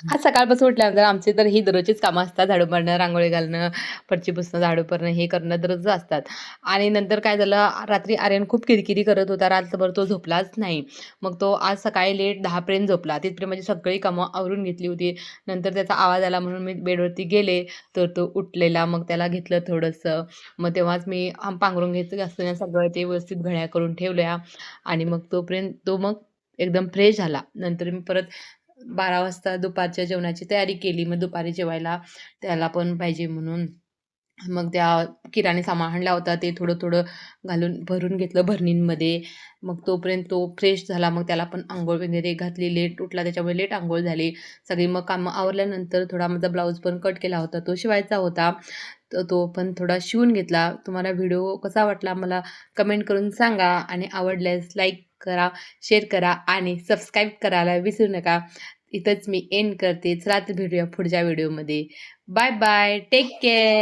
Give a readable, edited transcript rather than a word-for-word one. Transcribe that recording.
आज सकाळपासून उठल्यानंतर आमची तर ही दररोजचीच कामं असतात. झाडू मारणं, रांगोळी घालणं, फरशी पुसणं, झाडू करणं, हे करणं दररोजच असतात. आणि नंतर काय झालं, रात्री आर्यन खूप किरकिरी करत होता. रात्रभर तो झोपलाच नाही. मग तो आज सकाळी लेट 10 पर्यंत झोपला. तिथपर्यंत माझी सगळी कामं आवरून घेतली होती. नंतर त्याचा आवाज आला म्हणून मी बेडवरती गेले, तर तो उठलेला. मग त्याला घेतलं थोडंसं. मग तेव्हाच मी पांघरून घ्यायचं असतं सगळं ते व्यवस्थित घड्या करून ठेवल्या आणि मग तोपर्यंत तो मग एकदम फ्रेश झाला. नंतर मी परत 12 वाजता दुपारच्या जेवणाची तयारी केली. मग दुपारी जेवायला त्याला पण पाहिजे म्हणून मग त्या किराणे सामान आणला होता ते थोडं-थोडं घालून भरून घेतलं भरणींमध्ये. मग तोपर्यंत तो फ्रेश झाला. मग त्याला पण अंघोळ वगैरे घातली. लेट उठला त्याच्यामुळे लेट अंघोळ झाली. सगळी मग कामं आवरल्यानंतर थोडा माझा ब्लाउज पण कट केला होता. तो शिवायचा होता. तर तो पण थोडा शिवून घेतला. तुम्हाला व्हिडिओ कसा वाटला मला कमेंट करून सांगा आणि आवडल्यास लाईक करा, शेअर करा आणि सबस्क्राईब करायला विसरू नका. इथंच मी एंड करते. चला तर भेटूया पुढच्या व्हिडिओमध्ये. Bye bye. Take care.